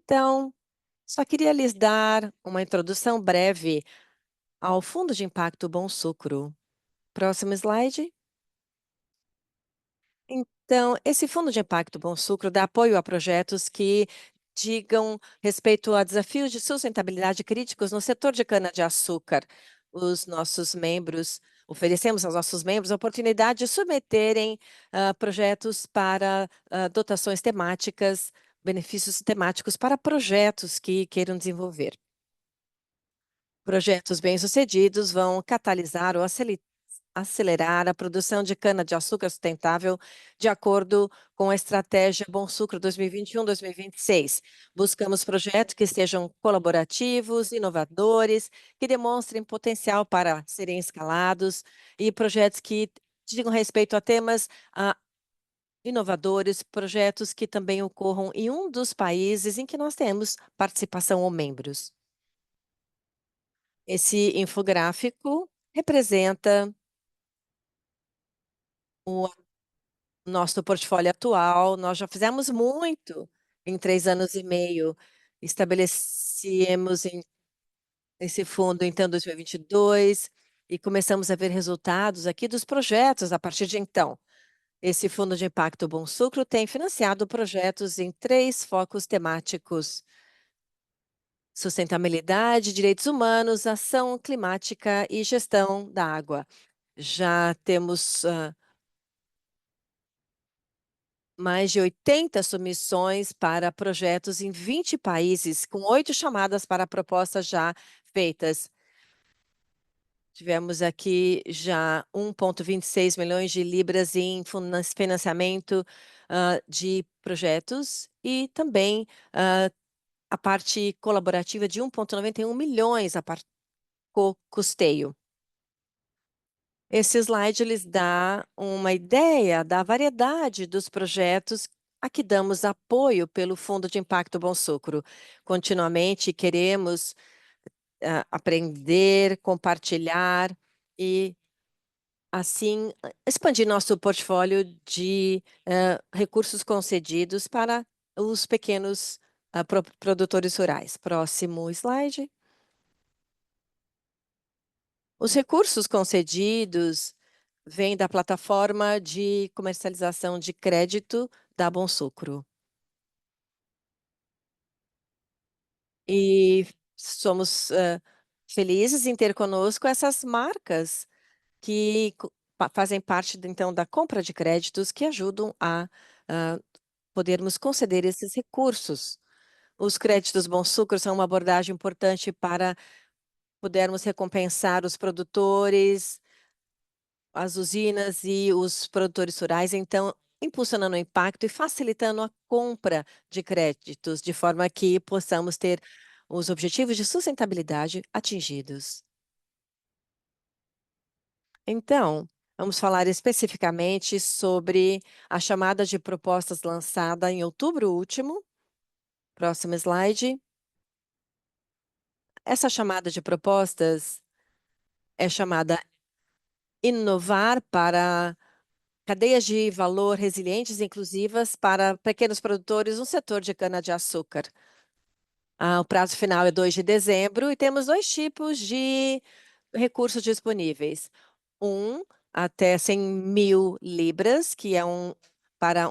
Então, só queria lhes dar uma introdução breve ao Fundo de Impacto Bom Sucro. Próximo slide. Então, esse Fundo de Impacto Bom Sucro dá apoio a projetos que digam respeito a desafios de sustentabilidade críticos no setor de cana-de-açúcar. Os nossos membros, oferecemos aos nossos membros a oportunidade de submeterem projetos para dotações temáticas, benefícios temáticos para projetos que queiram desenvolver. Projetos bem-sucedidos vão catalisar ou acelerar a produção de cana-de-açúcar sustentável de acordo com a estratégia Bom Sucro 2021-2026. Buscamos projetos que sejam colaborativos, inovadores, que demonstrem potencial para serem escalados e projetos que digam respeito a temas inovadores, projetos que também ocorram em um dos países em que nós temos participação ou membros. Esse infográfico representa o nosso portfólio atual. Nós já fizemos muito em 3 anos e meio. Estabelecemos esse fundo, então, em 2022 e começamos a ver resultados aqui dos projetos a partir de então. Esse Fundo de Impacto Bom Sucro tem financiado projetos em 3 focos temáticos: sustentabilidade, direitos humanos, ação climática e gestão da água. Já temos mais de 80 submissões para projetos em 20 países, com 8 chamadas para propostas já feitas. Tivemos aqui já 1,26 milhões de libras em financiamento de projetos e também a parte colaborativa de 1,91 milhões a custeio. Esse slide lhes dá uma ideia da variedade dos projetos a que damos apoio pelo Fundo de Impacto Bom Sucro. Continuamente queremos aprender, compartilhar e, assim, expandir nosso portfólio de recursos concedidos para os pequenos produtores rurais. Próximo slide. Os recursos concedidos vêm da plataforma de comercialização de crédito da Bom Sucro. E somos felizes em ter conosco essas marcas que fazem parte, então, da compra de créditos que ajudam a podermos conceder esses recursos. Os créditos Bom Sucro são uma abordagem importante para podermos recompensar os produtores, as usinas e os produtores rurais, então, impulsionando o impacto e facilitando a compra de créditos, de forma que possamos ter os objetivos de sustentabilidade atingidos. Então, vamos falar especificamente sobre a chamada de propostas lançada em outubro último. Próximo slide. Essa chamada de propostas é chamada Inovar para cadeias de valor resilientes e inclusivas para pequenos produtores no setor de cana-de-açúcar. O prazo final é 2 de dezembro e temos 2 tipos de recursos disponíveis. Até 100 mil libras, que é para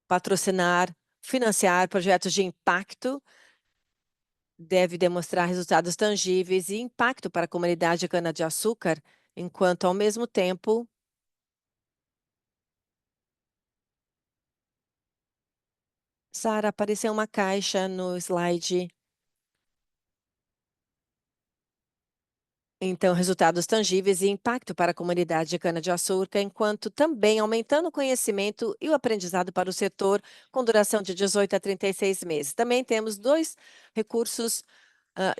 patrocinar, financiar projetos de impacto, deve demonstrar resultados tangíveis e impacto para a comunidade de cana-de-açúcar, enquanto, ao mesmo tempo, Sara, apareceu uma caixa no slide. Então, resultados tangíveis e impacto para a comunidade de cana-de-açúcar, enquanto também aumentando o conhecimento e o aprendizado para o setor, com duração de 18 a 36 meses. Também temos 2 recursos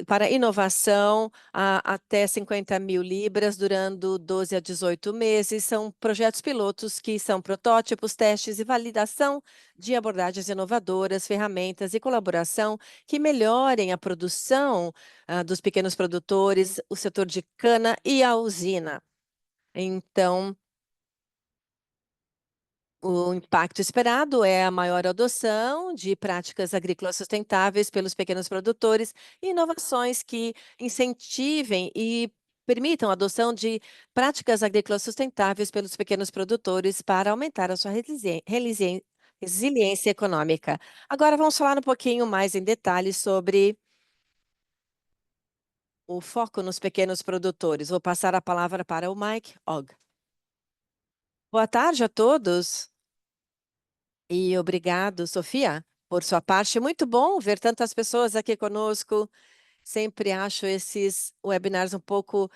para inovação, até 50 mil libras, durando 12 a 18 meses. São projetos pilotos que são protótipos, testes e validação de abordagens inovadoras, ferramentas e colaboração que melhorem a produção dos pequenos produtores, o setor de cana e a usina. Então, O impacto esperado é a maior adoção de práticas agrícolas sustentáveis pelos pequenos produtores e inovações que incentivem e permitam a adoção de práticas agrícolas sustentáveis pelos pequenos produtores para aumentar a sua resiliência econômica. Agora vamos falar um pouquinho mais em detalhes sobre o foco nos pequenos produtores. Vou passar a palavra para o Mike Ogg. Boa tarde a todos. E obrigado, Sofia, por sua parte. Muito bom ver tantas pessoas aqui conosco. Sempre acho esses webinars um pouco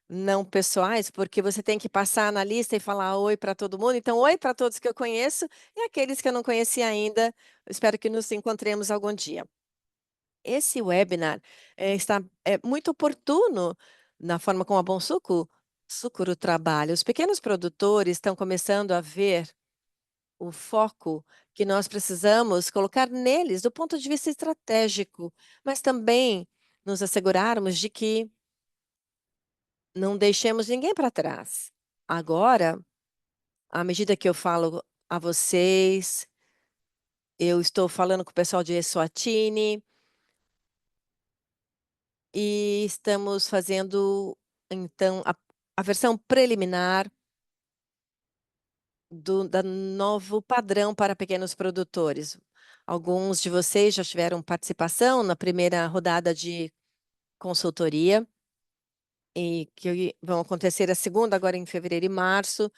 não pessoais, porque você tem que passar na lista e falar oi para todo mundo. Então, oi para todos que eu conheço e aqueles que eu não conheci ainda. Espero que nos encontremos algum dia. Esse webinar está muito oportuno na forma como a Bom Sucuro trabalha. Os pequenos produtores estão começando a ver o foco que nós precisamos colocar neles do ponto de vista estratégico, mas também nos assegurarmos de que não deixemos ninguém para trás. Agora, à medida que eu falo a vocês, eu estou falando com o pessoal de Eswatini e estamos fazendo, então, a versão preliminar da novo padrão para pequenos produtores. Alguns de vocês já tiveram participação na primeira rodada de consultoria, e que vão acontecer a segunda agora em fevereiro e março.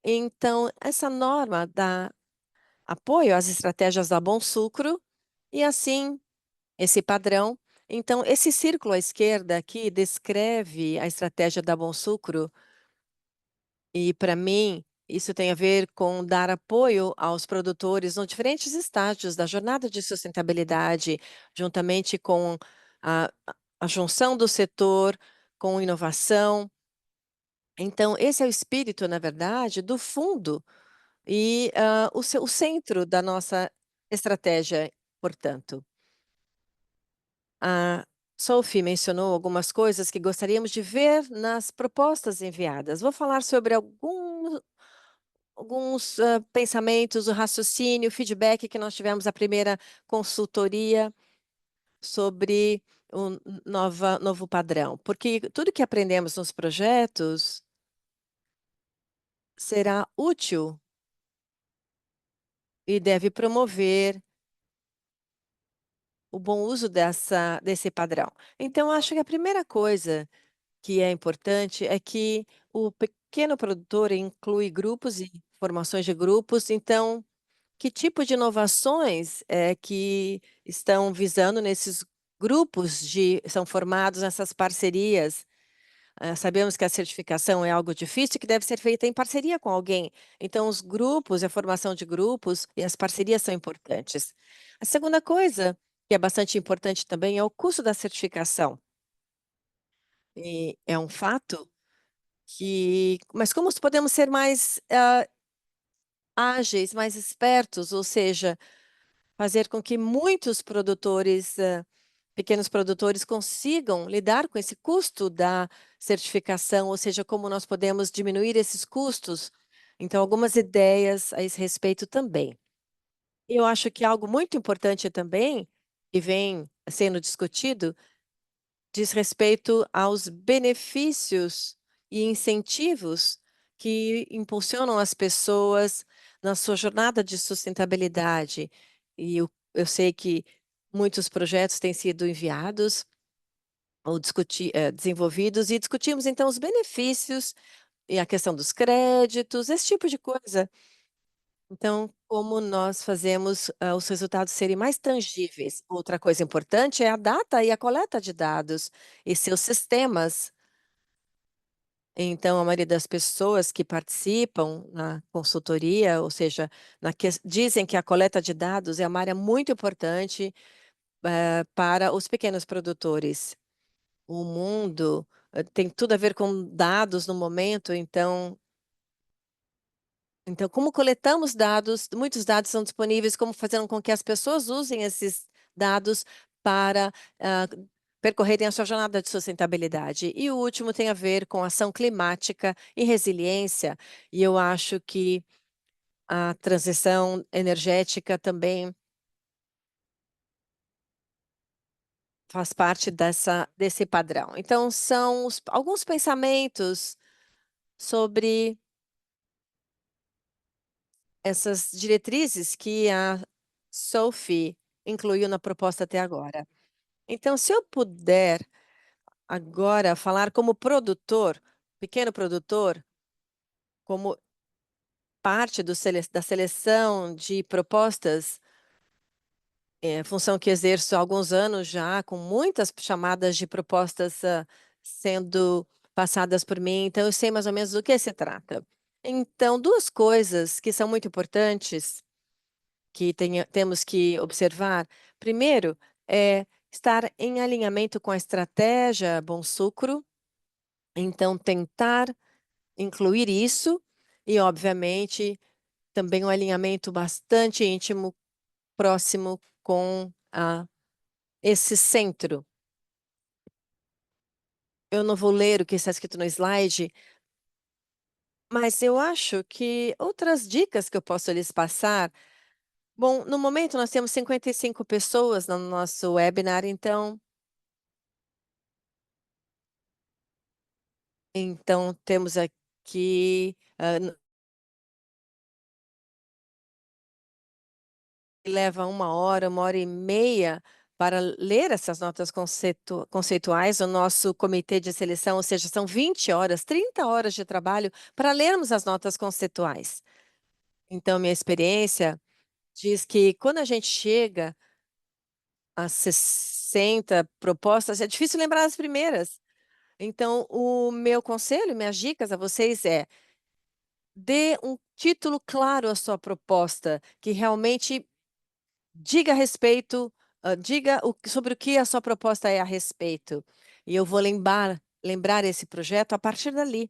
Então, essa norma dá apoio às estratégias da Bom Sucro e assim esse padrão. Então, esse círculo à esquerda aqui descreve a estratégia da Bom Sucro. E para mim, isso tem a ver com dar apoio aos produtores nos diferentes estágios da jornada de sustentabilidade, juntamente com a, a junção do setor com inovação. Então, esse é o espírito, na verdade, do fundo e o centro da nossa estratégia, portanto. A Sophie mencionou algumas coisas que gostaríamos de ver nas propostas enviadas. Vou falar sobre alguns pensamentos, o raciocínio, o feedback que nós tivemos da primeira consultoria sobre o novo padrão, porque tudo que aprendemos nos projetos será útil e deve promover o bom uso desse padrão. Então, acho que a primeira coisa que é importante é que o pequeno produtor inclui grupos e formações de grupos, então que tipo de inovações é que estão visando nesses grupos são formados nessas parcerias? Sabemos que a certificação é algo difícil e que deve ser feita em parceria com alguém. Então, os grupos, a formação de grupos e as parcerias são importantes. A segunda coisa, que é bastante importante também, é o custo da certificação. E é um fato mas como podemos ser mais ágeis, mais espertos, ou seja, fazer com que muitos produtores, pequenos produtores, consigam lidar com esse custo da certificação, ou seja, como nós podemos diminuir esses custos. Então, algumas ideias a esse respeito também. Eu acho que algo muito importante também, que vem sendo discutido, diz respeito aos benefícios e incentivos que impulsionam as pessoas na sua jornada de sustentabilidade. E eu sei que muitos projetos têm sido enviados ou desenvolvidos, e discutimos então os benefícios e a questão dos créditos, esse tipo de coisa. Então, como nós fazemos os resultados serem mais tangíveis? Outra coisa importante é a data e a coleta de dados e seus sistemas. Então, a maioria das pessoas que participam na consultoria, ou seja, dizem que a coleta de dados é uma área muito importante para os pequenos produtores. O mundo tem tudo a ver com dados no momento, então, como coletamos dados, muitos dados são disponíveis, como fazendo com que as pessoas usem esses dados para percorrerem a sua jornada de sustentabilidade. E o último tem a ver com ação climática e resiliência. E eu acho que A transição energética também faz parte desse padrão. Então, são alguns pensamentos sobre essas diretrizes que a Sophie incluiu na proposta até agora. Então, se eu puder agora falar como produtor, pequeno produtor, como parte da seleção de propostas, função que exerço há alguns anos já, com muitas chamadas de propostas sendo passadas por mim, então eu sei mais ou menos do que se trata. Então, duas coisas que são muito importantes que temos que observar. Primeiro, é estar em alinhamento com a estratégia Bom Sucro, então tentar incluir isso e, obviamente, também um alinhamento bastante íntimo, próximo com esse centro. Eu não vou ler o que está escrito no slide, mas eu acho que outras dicas que eu posso lhes passar. Bom, no momento nós temos 55 pessoas no nosso webinar, então temos aqui leva uma hora e meia para ler essas notas conceituais. O nosso comitê de seleção, ou seja, são 20 horas, 30 horas de trabalho para lermos as notas conceituais. Então, minha experiência diz que quando a gente chega a 60 propostas, é difícil lembrar as primeiras. Então, o meu conselho, minhas dicas a vocês dê um título claro à sua proposta, que realmente diga a respeito, diga sobre o que a sua proposta é a respeito. E eu vou lembrar esse projeto a partir dali.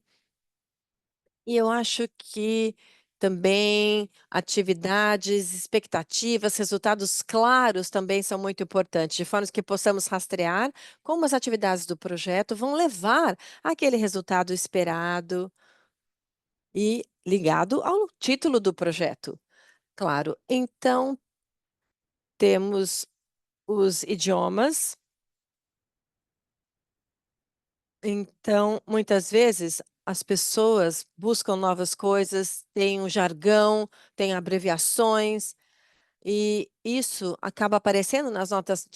E eu acho que também atividades, expectativas, resultados claros também são muito importantes, de forma que possamos rastrear como as atividades do projeto vão levar àquele resultado esperado e ligado ao título do projeto. Claro, então temos os idiomas. Então, muitas vezes, as pessoas buscam novas coisas, têm um jargão, têm abreviações, e isso acaba aparecendo nas notas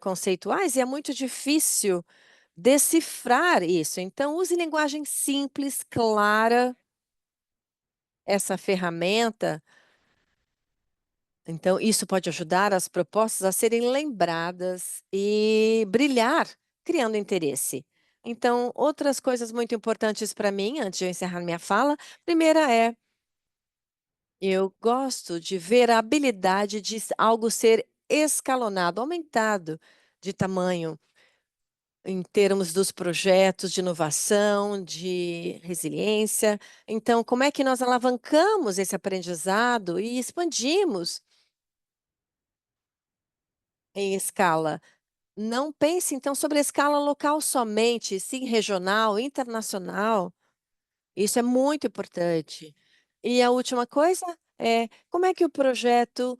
conceituais e é muito difícil decifrar isso. Então, use linguagem simples, clara, essa ferramenta. Então, isso pode ajudar as propostas a serem lembradas e brilhar, criando interesse. Então, outras coisas muito importantes para mim, antes de eu encerrar minha fala, primeira eu gosto de ver a habilidade de algo ser escalonado, aumentado de tamanho, em termos dos projetos de inovação, de resiliência. Então, como é que nós alavancamos esse aprendizado e expandimos em escala? Não pense, então, sobre a escala local somente, sim regional, internacional. Isso é muito importante. E a última coisa é como é que o projeto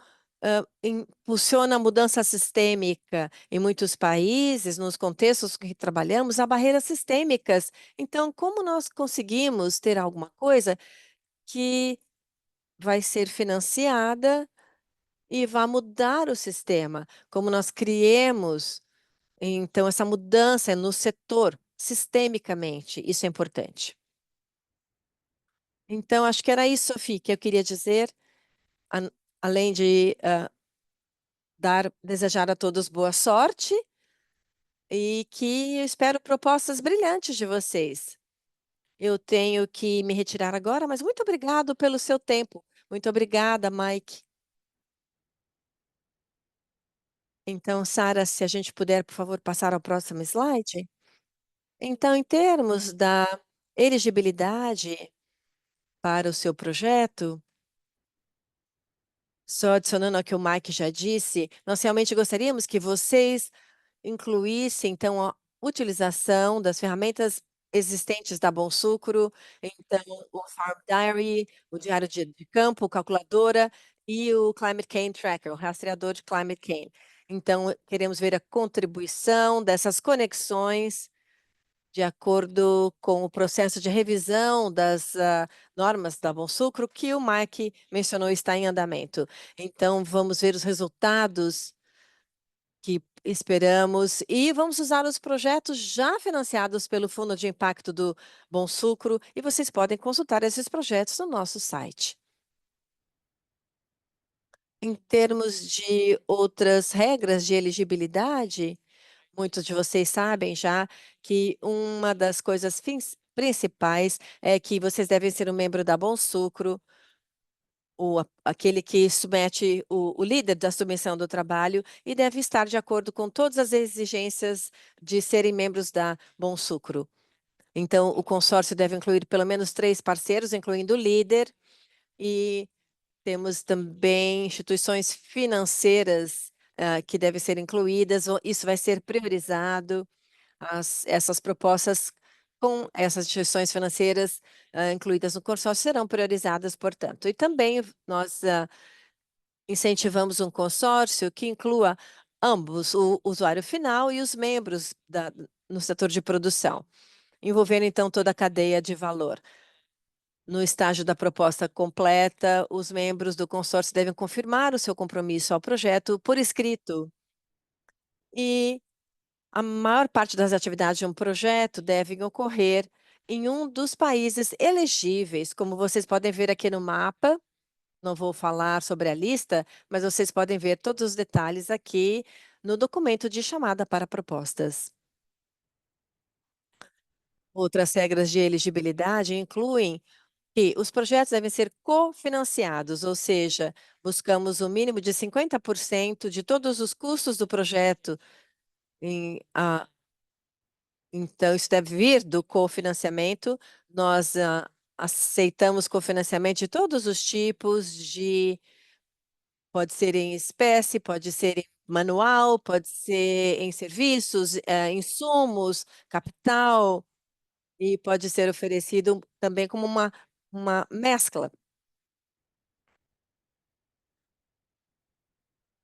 impulsiona a mudança sistêmica. Em muitos países, nos contextos que trabalhamos, há barreiras sistêmicas. Então, como nós conseguimos ter alguma coisa que vai ser financiada e vai mudar o sistema? Como nós criemos então, essa mudança no setor, sistemicamente, isso é importante. Então, acho que era isso, Sofia, que eu queria dizer, a- além de desejar a todos boa sorte e que eu espero propostas brilhantes de vocês. Eu tenho que me retirar agora, mas muito obrigado pelo seu tempo. Muito obrigada, Mike. Então, Sara, se a gente puder, por favor, passar ao próximo slide. Então, em termos da elegibilidade para o seu projeto, só adicionando ao que o Mike já disse, nós realmente gostaríamos que vocês incluíssem, então, a utilização das ferramentas existentes da Bom Sucro, então o Farm Diary, o Diário de Campo, calculadora e o Climate Change Tracker, o rastreador de Climate Change. Então, queremos ver a contribuição dessas conexões de acordo com o processo de revisão das normas da Bom Sucro que o Mike mencionou está em andamento. Então, vamos ver os resultados que esperamos e vamos usar os projetos já financiados pelo Fundo de Impacto do Bom Sucro e vocês podem consultar esses projetos no nosso site. Em termos de outras regras de elegibilidade, muitos de vocês sabem já que uma das coisas principais é que vocês devem ser um membro da Bom Sucro, aquele que submete o líder da submissão do trabalho e deve estar de acordo com todas as exigências de serem membros da Bom Sucro. Então, o consórcio deve incluir pelo menos 3 parceiros, incluindo o líder, e temos também instituições financeiras que devem ser incluídas. Isso vai ser priorizado. Essas propostas com essas instituições financeiras incluídas no consórcio serão priorizadas, portanto. E também nós incentivamos um consórcio que inclua ambos, o usuário final e os membros no setor de produção, envolvendo então toda a cadeia de valor. No estágio da proposta completa, os membros do consórcio devem confirmar o seu compromisso ao projeto por escrito. E a maior parte das atividades de um projeto devem ocorrer em um dos países elegíveis, como vocês podem ver aqui no mapa. Não vou falar sobre a lista, mas vocês podem ver todos os detalhes aqui no documento de chamada para propostas. Outras regras de elegibilidade incluem que os projetos devem ser cofinanciados, ou seja, buscamos o mínimo de 50% de todos os custos do projeto. Então, isso deve vir do cofinanciamento. Nós aceitamos cofinanciamento de todos os tipos pode ser em espécie, pode ser em manual, pode ser em serviços, insumos, capital, e pode ser oferecido também como uma mescla,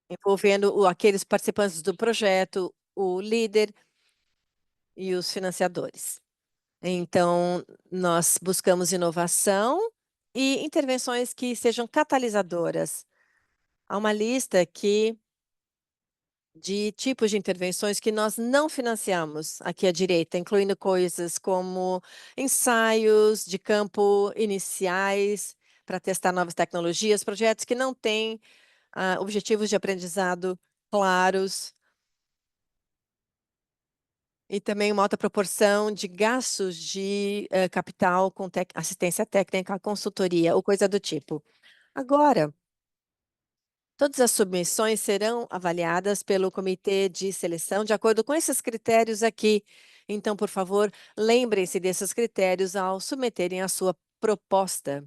envolvendo aqueles participantes do projeto, o líder e os financiadores. Então, nós buscamos inovação e intervenções que sejam catalisadoras. Há uma lista aqui de tipos de intervenções que nós não financiamos aqui à direita, incluindo coisas como ensaios de campo iniciais para testar novas tecnologias, projetos que não têm objetivos de aprendizado claros, e também uma alta proporção de gastos de capital com assistência técnica, consultoria ou coisa do tipo. Agora, todas as submissões serão avaliadas pelo comitê de seleção de acordo com esses critérios aqui. Então, por favor, lembrem-se desses critérios ao submeterem a sua proposta.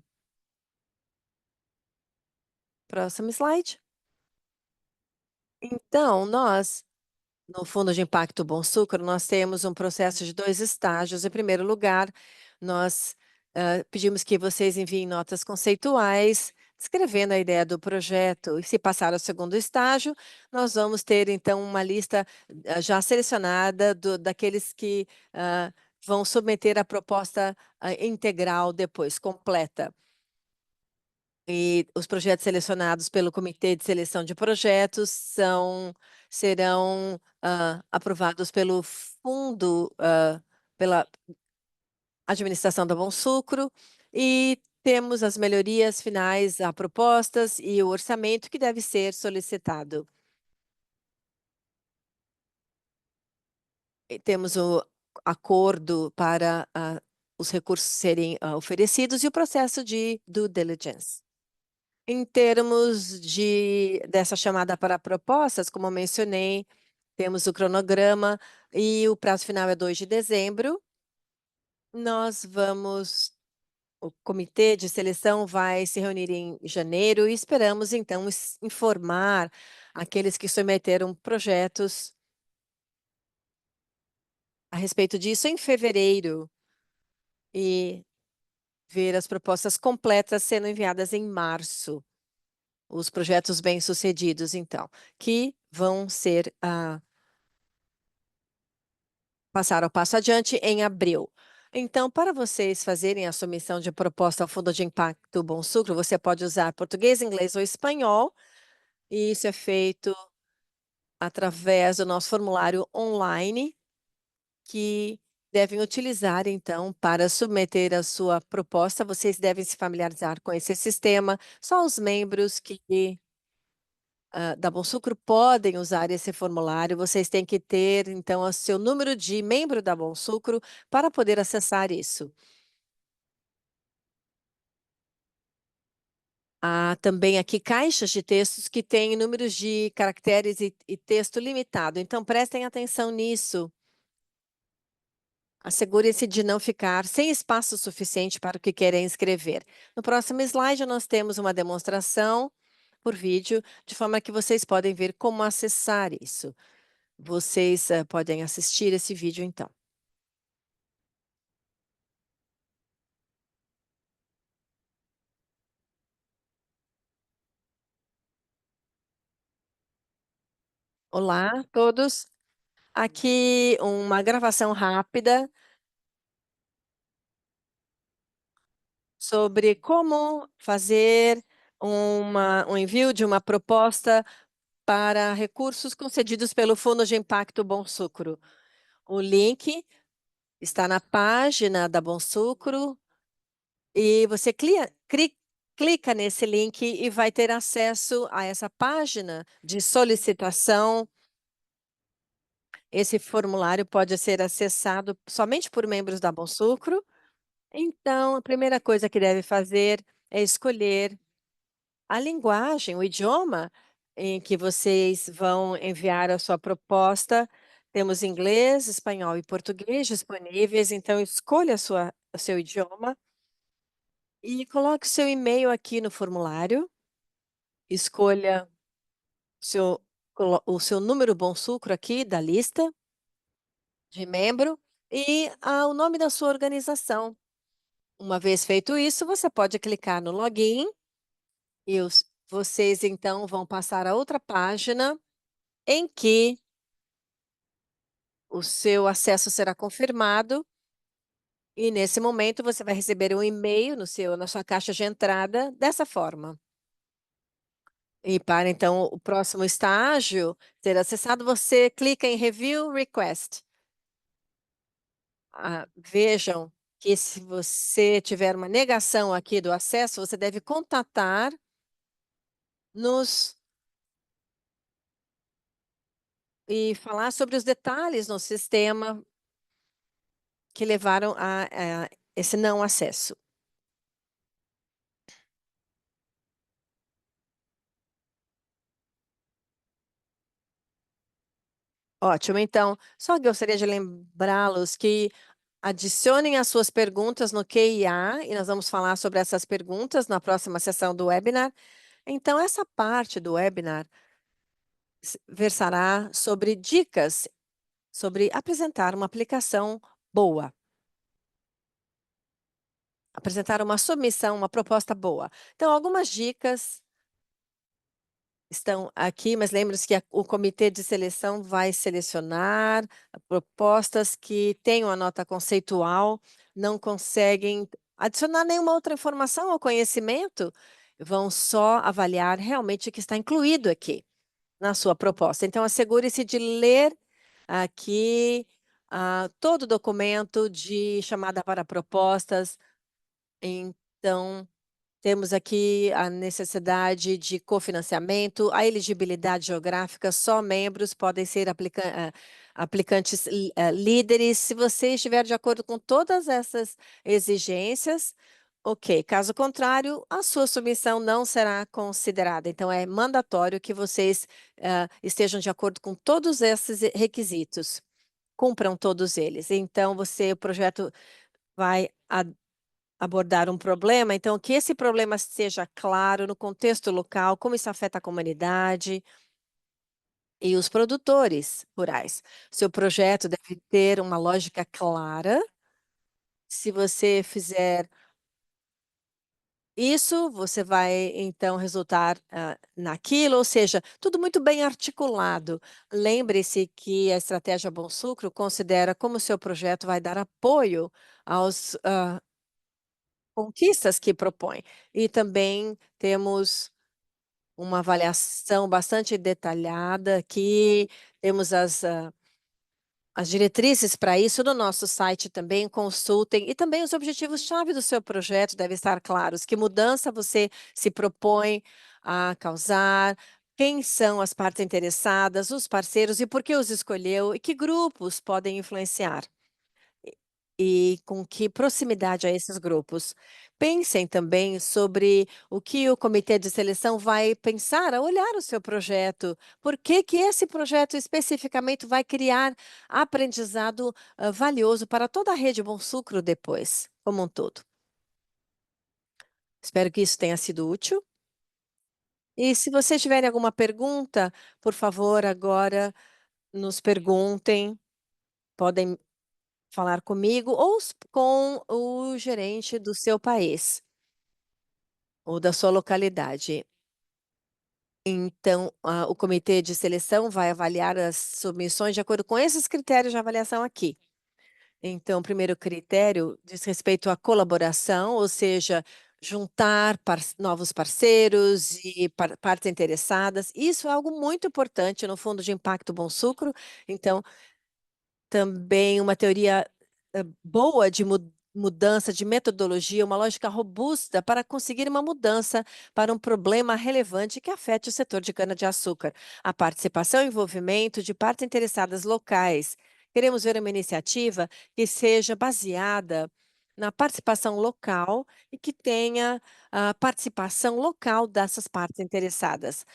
Próximo slide. Então, no Fundo de Impacto Bom Sucro, nós temos um processo de 2 estágios. Em primeiro lugar, nós pedimos que vocês enviem notas conceituais, descrevendo a ideia do projeto. E se passar ao segundo estágio, nós vamos ter, então, uma lista já selecionada daqueles que vão submeter a proposta integral depois, completa. E os projetos selecionados pelo Comitê de Seleção de Projetos serão aprovados pelo Fundo, pela administração da Bom Sucro, e temos as melhorias finais a propostas e o orçamento que deve ser solicitado. E temos o acordo para os recursos serem oferecidos e o processo de due diligence. Em termos dessa chamada para propostas, como eu mencionei, temos o cronograma e o prazo final é 2 de dezembro. O comitê de seleção vai se reunir em janeiro e esperamos, então, informar aqueles que submeteram projetos a respeito disso em fevereiro. e ver as propostas completas sendo enviadas em março. Os projetos bem-sucedidos, então, que vão ser passar ao passo adiante em abril. Então, para vocês fazerem a submissão de proposta ao Fundo de Impacto Bom Sucro, você pode usar português, inglês ou espanhol, e isso é feito através do nosso formulário online, que devem utilizar, então, para submeter a sua proposta. Vocês devem se familiarizar com esse sistema. Só os membros da Bom Sucro podem usar esse formulário. Vocês têm que ter, então, o seu número de membro da Bom Sucro para poder acessar isso. Há também aqui caixas de textos que têm números de caracteres e texto limitado. Então, prestem atenção nisso. Assegure-se de não ficar sem espaço suficiente para o que querem escrever. No próximo slide, nós temos uma demonstração por vídeo, de forma que vocês podem ver como acessar isso. Vocês podem assistir esse vídeo, então. Olá a todos. Aqui uma gravação rápida sobre como fazer um envio de uma proposta para recursos concedidos pelo Fundo de Impacto Bom Sucro. O link está na página da Bom Sucro e você clica nesse link e vai ter acesso a essa página de solicitação. Esse formulário pode ser acessado somente por membros da Bom Sucro. Então, a primeira coisa que deve fazer é escolher a linguagem, o idioma em que vocês vão enviar a sua proposta. Temos inglês, espanhol e português disponíveis, então escolha o seu idioma e coloque o seu e-mail aqui no formulário. Escolha o seu, o seu número Bom Sucro aqui da lista de membro e o nome da sua organização. Uma vez feito isso, você pode clicar no login e vocês então vão passar a outra página em que o seu acesso será confirmado e nesse momento você vai receber um e-mail na sua caixa de entrada dessa forma. E para então o próximo estágio ser acessado, você clica em Review Request. Vejam que se você tiver uma negação aqui do acesso, você deve contatar-nos e falar sobre os detalhes no sistema que levaram a esse não acesso. Ótimo, então, só gostaria de lembrá-los que adicionem as suas perguntas no QIA e nós vamos falar sobre essas perguntas na próxima sessão do webinar. Então, essa parte do webinar versará sobre dicas sobre apresentar uma aplicação boa, apresentar uma submissão, uma proposta boa. Então, algumas dicas estão aqui, mas lembre-se que o comitê de seleção vai selecionar propostas que tenham a nota conceitual, não conseguem adicionar nenhuma outra informação ao conhecimento, vão só avaliar realmente o que está incluído aqui na sua proposta. Então, assegure-se de ler aqui todo o documento de chamada para propostas. Então, temos aqui a necessidade de cofinanciamento, a elegibilidade geográfica, só membros podem ser aplicantes líderes. Se você estiver de acordo com todas essas exigências, ok. Caso contrário, a sua submissão não será considerada. Então, é mandatório que vocês estejam de acordo com todos esses requisitos, cumpram todos eles. Então, o projeto vai abordar um problema, então que esse problema seja claro no contexto local, como isso afeta a comunidade e os produtores rurais. Seu projeto deve ter uma lógica clara Se você fizer isso, você vai então resultar naquilo, ou seja, tudo muito bem articulado. Lembre-se que a estratégia Bom Sucro considera como o seu projeto vai dar apoio aos conquistas que propõe. E também temos uma avaliação bastante detalhada aqui, temos as diretrizes para isso no nosso site também, consultem. E também os objetivos-chave do seu projeto devem estar claros. Que mudança você se propõe a causar? Quem são as partes interessadas, os parceiros e por que os escolheu? E que grupos podem influenciar? E com que proximidade a esses grupos? Pensem também sobre o que o comitê de seleção vai pensar ao olhar o seu projeto. Por que que esse projeto especificamente vai criar aprendizado valioso para toda a rede Bom Sucro depois, como um todo? Espero que isso tenha sido útil. E se vocês tiverem alguma pergunta, por favor, agora nos perguntem. Podem falar comigo ou com o gerente do seu país ou da sua localidade. Então, o comitê de seleção vai avaliar as submissões de acordo com esses critérios de avaliação aqui. Então, o primeiro critério diz respeito à colaboração, ou seja, juntar novos parceiros e partes interessadas. Isso é algo muito importante no Fundo de Impacto Bom Sucro. Então, também uma teoria boa de mudança de metodologia, uma lógica robusta para conseguir uma mudança para um problema relevante que afete o setor de cana-de-açúcar. A participação e envolvimento de partes interessadas locais. Queremos ver uma iniciativa que seja baseada na participação local e que tenha a participação local dessas partes interessadas.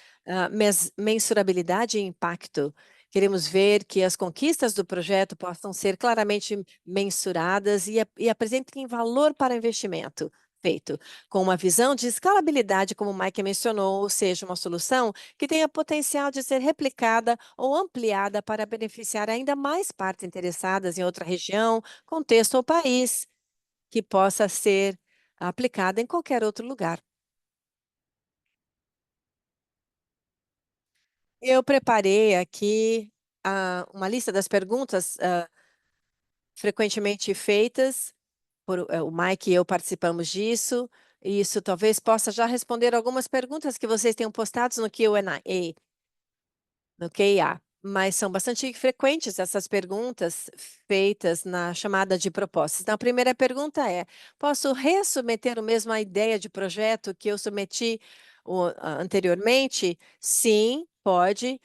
Mensurabilidade e impacto. Queremos ver que as conquistas do projeto possam ser claramente mensuradas e apresentem valor para o investimento feito, com uma visão de escalabilidade, como o Mike mencionou, ou seja, uma solução que tenha potencial de ser replicada ou ampliada para beneficiar ainda mais partes interessadas em outra região, contexto ou país, que possa ser aplicada em qualquer outro lugar. Eu preparei aqui uma lista das perguntas frequentemente feitas, o Mike e eu participamos disso, e isso talvez possa já responder algumas perguntas que vocês tenham postados no Q&A, no QA. Mas são bastante frequentes essas perguntas feitas na chamada de propostas. Então, a primeira pergunta é: posso ressubmeter a mesma ideia de projeto que eu submeti anteriormente? Sim, pode.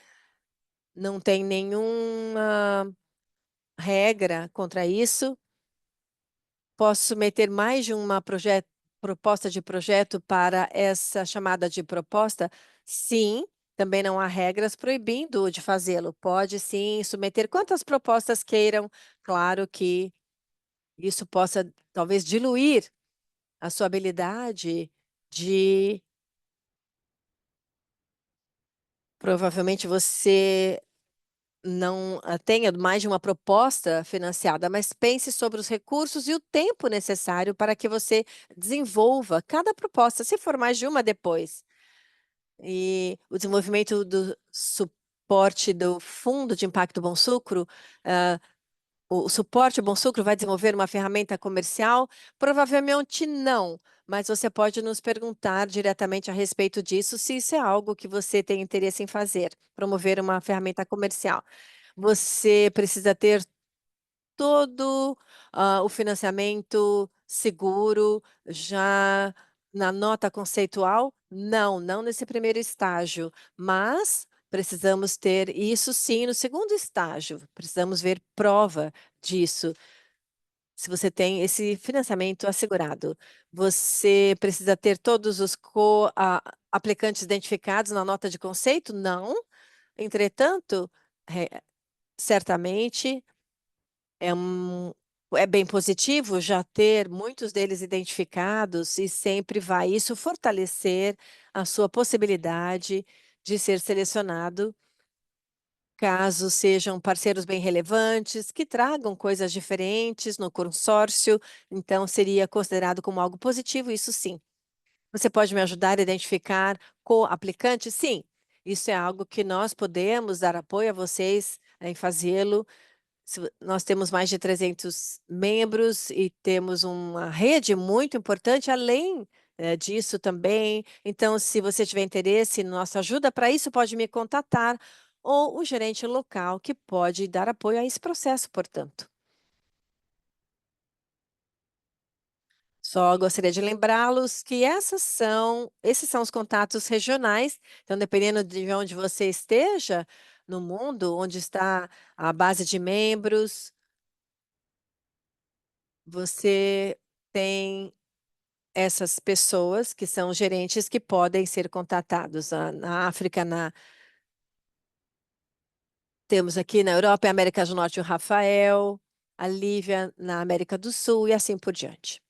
Não tem nenhuma regra contra isso. Posso submeter mais de uma proposta de projeto para essa chamada de proposta? Sim, também não há regras proibindo de fazê-lo. Pode sim submeter quantas propostas queiram. Claro que isso possa talvez diluir a sua habilidade de provavelmente você não tenha mais de uma proposta financiada, mas pense sobre os recursos e o tempo necessário para que você desenvolva cada proposta, se for mais de uma depois. E o desenvolvimento do suporte do Fundo de Impacto Bom Sucro, o suporte Bom Sucro vai desenvolver uma ferramenta comercial? Provavelmente não, mas você pode nos perguntar diretamente a respeito disso, se isso é algo que você tem interesse em fazer, promover uma ferramenta comercial. Você precisa ter todo o financiamento seguro já na nota conceitual? Não, não nesse primeiro estágio, mas precisamos ter isso sim no segundo estágio. Precisamos ver prova disso. Se você tem esse financiamento assegurado, você precisa ter todos os aplicantes identificados na nota de conceito? Não. Entretanto, certamente é, é bem positivo já ter muitos deles identificados e sempre vai isso fortalecer a sua possibilidade de ser selecionado caso sejam parceiros bem relevantes, que tragam coisas diferentes no consórcio, então seria considerado como algo positivo, isso sim. Você pode me ajudar a identificar co-aplicante? Sim, isso é algo que nós podemos dar apoio a vocês em fazê-lo. Nós temos mais de 300 membros e temos uma rede muito importante além disso também. Então, se você tiver interesse em nossa ajuda para isso, pode me contatar ou o gerente local que pode dar apoio a esse processo, portanto. Só gostaria de lembrá-los que esses são os contatos regionais. Então, dependendo de onde você esteja no mundo, onde está a base de membros, você tem essas pessoas que são gerentes que podem ser contatados. Na África, temos aqui na Europa e América do Norte o Rafael, a Lívia na América do Sul e assim por diante.